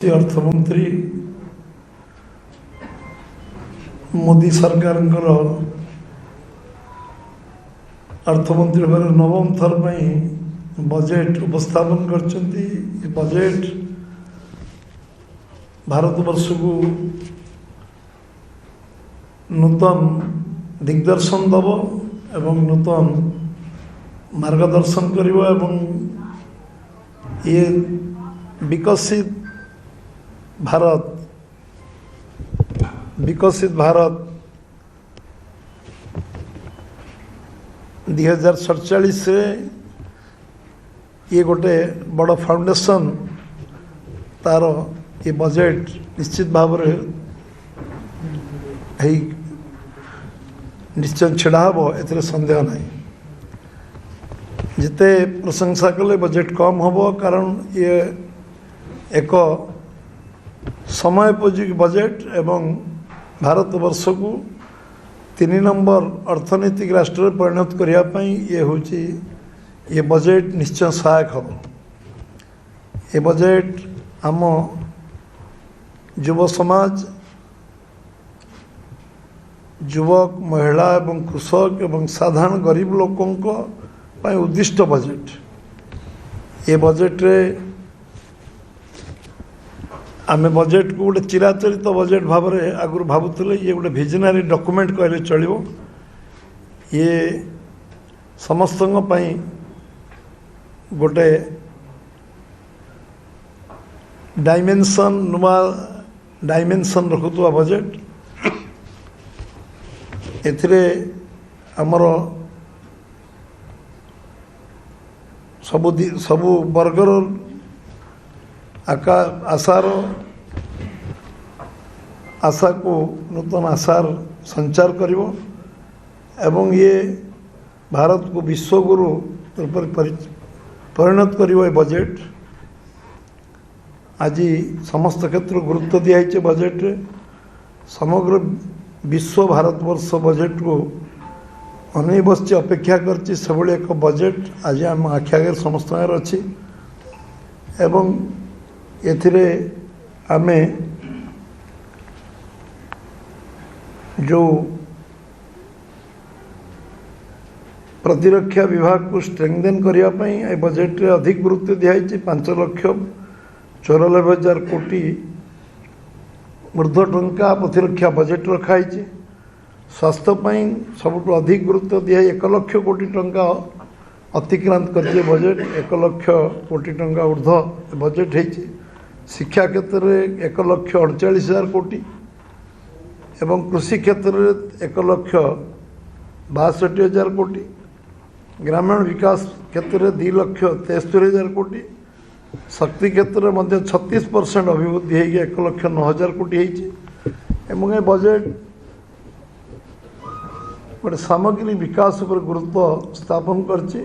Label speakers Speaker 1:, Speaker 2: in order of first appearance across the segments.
Speaker 1: अर्थमंत्री मोदी सरकार अर्थमंत्री भाव नवम थर बजेट उपस्थापन कर बजेट भारतवर्ष को नूतन दिग्दर्शन दब एवं नूतन मार्गदर्शन करिवो एवं ये विकसित भारत 2047 से ये गोटे बड़ फाउंडेशन तार ये बजेट निश्चित भाव निश्चय छिड़ा हम ए सन्देह ना जिते प्रशंसा कले बजेट कम हम कारण ये एक समयोपयोगी बजेट एवं भारतवर्ष को 3 नंबर अर्थनैतिक राष्ट्र में परिणत करने ये बजेट निश्चय सहायक हम। ये बजेट आम युव समाज युवक महिला एवं कृषक एवं साधारण गरीब लोकों उद्दिष्ट बजेट। ये बजेट रे आमे बजेट को गोटे चिराचरित बजेट भाव में आगुरी भावुले ये गोटे विजनरी डॉक्यूमेंट कहले चलो। ये समस्त गोटे डायमेंशन नुआ डायमेंशन रखुवा बजेट। एथिरे आमर सबु वर्गर आशा को नूतन आशार संचार करिवो एवं ये भारत को विश्वगुरु परिणत करिवो। ये बजेट आज समस्त क्षेत्र गुरुत्व दिखाई बजेट समग्र विश्व भारतवर्ष बजेट को अनेक बस अपेक्षा करछि सबले एक बजेट आज आम आखि आगे समस्त अच्छी एवं एथिरे आमे जो प्रतिरक्षा विभाग को स्ट्रेंथन करने बजेट रे अधिक गुरुत्व दिखाई 5,94,00,000 कोटी ऊर्ध्व टंका प्रतिरक्षा बजेट रखाई। स्वास्थ्य सबुठ अधिक गुरुत्व दिखाई 1,00,000 कोटी टंका अतिक्रांत कर बजेट 1,00,000 कोटी टंका ऊर्ध्व बजेट है। शिक्षा क्षेत्र में 1,48,000 कोटी एवं कृषि क्षेत्र में 1,62,000 कोटी ग्रामीण विकास क्षेत्र में 2,73,000 कोटी शक्ति क्षेत्र में 36% अभिवृद्धि है 1,09,000 कोटी है। ये बजेट गोटे सामग्री विकास पर गुरुत्व स्थापन करछि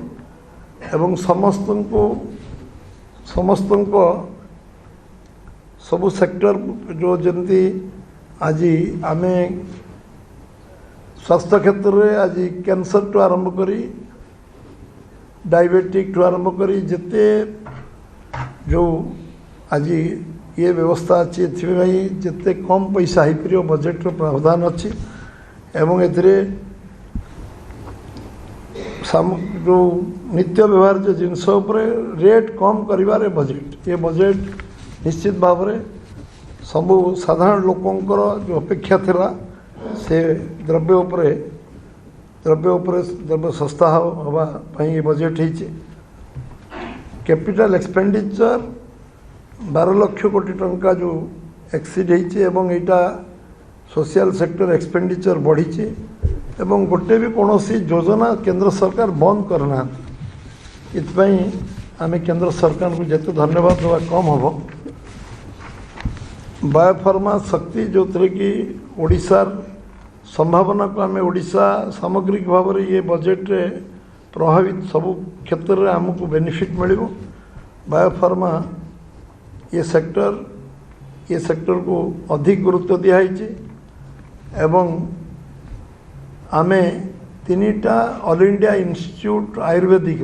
Speaker 1: एवं समस्त सबु सेक्टर जो जमी आज आमे स्वास्थ्य क्षेत्र में आज कैंसर टू आरंभ करी डायबिटिक टू आरंभ करी जिते जो आज ये व्यवस्था अच्छी जिते कम पैसा हो पार बजेट प्रावधान अच्छी एवं एथिरे जो नित्य व्यवहार जो जिनस रेट कम करिवारे बजेट। ये बजेट निश्चित भाव में सबु साधारण लोकंकर जो अपेक्षा थिला से द्रव्य सस्ता हवा ये बजेट है। कैपिटल एक्सपेंडिचर 12,00,000 कोटी टंका जो एक्सीड एवं एटा सोशल सेक्टर एक्सपेंडिचर बढ़ी एवं गोटे भी कौन योजना केंद्र सरकार बंद करना इतपाई आमे केंद्र सरकार को जिते धन्यवाद देवा कम हम। बायोफार्मा शक्ति जो थे कि ओडिशार संभावना को आमे ओडिशा सामग्रिक भाव में ये बजेट रे प्रभावित सबु क्षेत्र में आमको बेनिफिट मिलिबो। बायोफार्मा ये सेक्टर को अधिक गुरुत्व दिखाई एवं आमे 3टा ऑल इंडिया इंस्टीट्यूट आयुर्वेदिक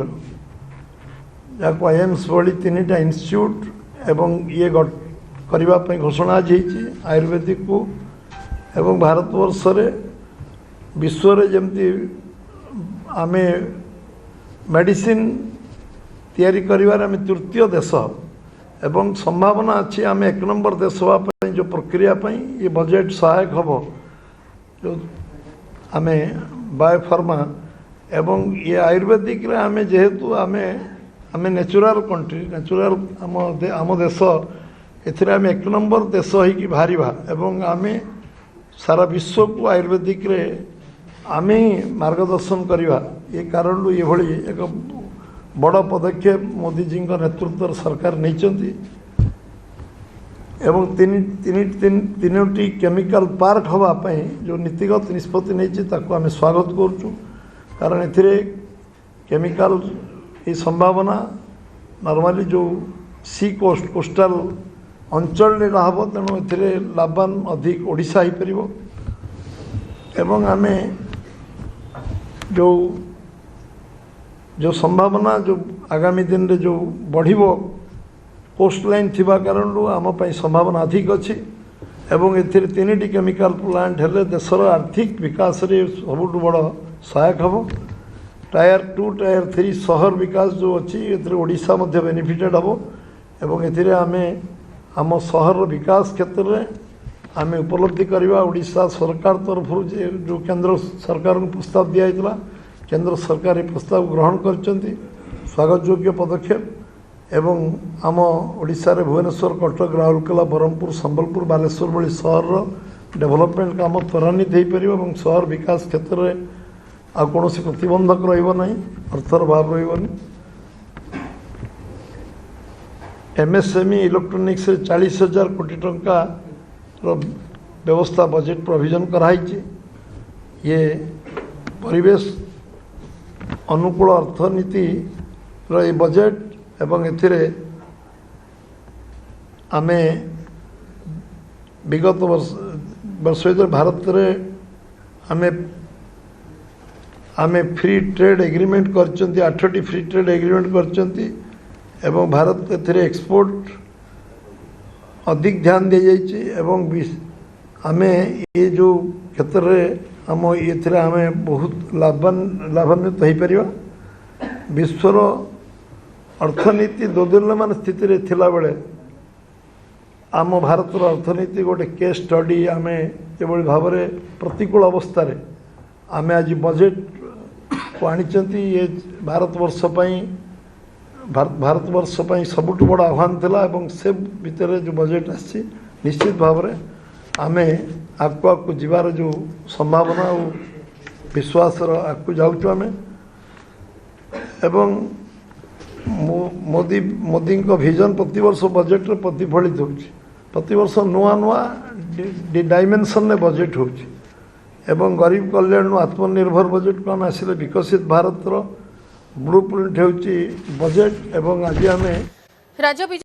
Speaker 1: जहाँ आईएम्स भली 3टा इंस्टीट्यूट एवं ये करने पे घोषणा आज होती आयुर्वेदिक को एवं भारतवर्ष विश्व जमती आमे मेडिसिन तैयारी करिवार आमे तृतीय देश एवं संभावना अच्छी आमे एक नंबर देश होगा जो प्रक्रिया ये बजेट सहायक हम जो आमे बायोफार्मा एवं ये आयुर्वेदिक रे आमे जेहेतु आमे आमे नेचुरल कंट्री नेचुरल आम देश एथिरे आमे एक नंबर देश होइकी बाहरिबा एवं आमे सारा विश्व को आयुर्वेदिक रे आमे मार्गदर्शन करवा ये कारण ये भली एक बड़ पदक्षेप मोदी जी नेतृत्व सरकार नहीं एवं तीनोटी केमिकल पार्क होगापी जो नीतिगत निष्पत्ति नहीं आम स्वागत करुचु कारण ए केमिकल ये संभावना नॉर्मली जो सी कोस्ट कोस्टाल अंचल हम तेणु ए लाभवान अधिक ओडिशा हो पार एवं आम जो जो संभावना जो आगामी दिन रे जो बढ़िबो कोस्ट लाइन थिबा कारण आम पई संभावना अधिक अच्छी एवं एथिरे तीनटी केमिकल प्लांट हेले देशर आर्थिक विकास रे सबुठ बड़ सहायक हम टायर 2 टायर 3 शहर विकास जो अच्छी एथिरे ओडिशा मध्य बेनिफिटेड हम एवं एथिरे आमे आम शहर विकास क्षेत्र में आमे उपलब्धि करवा ओडिशा सरकार तरफ जो केंद्र सरकार को प्रस्ताव दिया जाता केंद्र सरकार ये प्रस्ताव ग्रहण करचंती स्वागत योग्य पदक्षेप एवं आम ओडिशा रे भुवनेश्वर कटक राउरकेला ब्रह्मपुर संबलपुर बालेश्वर भली शहर डेवलपमेंट काम त्वरान्वित हो पार और शहर विकास क्षेत्र में आ कौन प्रतिबंधक रही अर्थर भाव रही एमएसएमई इलेक्ट्रोनिक्स 40,000 कोटी टंका व्यवस्था बजेट प्रोविजन कराई ये परिवेश अनुकूल अर्थनीति रे बजेट एवं एथिरे आमे विगत वर्ष भारत रे आमे फ्री ट्रेड एग्रीमेंट करचंती 8टी फ्री ट्रेड एग्रीमेंट करचंती एवं भारत एथिरे एक्सपोर्ट अधिक ध्यान दी जाइए एवं आमे ये जो क्षेत्र में आम ये आम बहुत लाभान्वित हो पार विश्वर अर्थनीति दोदुल्यमान स्थिति रे थिला बेले आम भारतर अर्थनीति गोटे केस स्टडी आम ये भाव में प्रतिकूल अवस्था रे आम आज बजेट को आनी ये भारतवर्ष भारतवर्ष सबुठ बड़ आह्वान थिला एवं से भितर जो बजेट आसी निश्चित भाव में आमे आगु जीवार जो संभावना और विश्वास आगु जाऊँ आम एवं मोदी विजन प्रतिवर्ष बजेट रे प्रतिफलित हो प्रतिवर्ष नुआ नुआ डायमेंशन में बजेट हो एवं गरीब कल्याण आत्मनिर्भर बजेट को आम आसिले विकसित भारत ब्लू प्रिंट हो बजेट एवं आज आम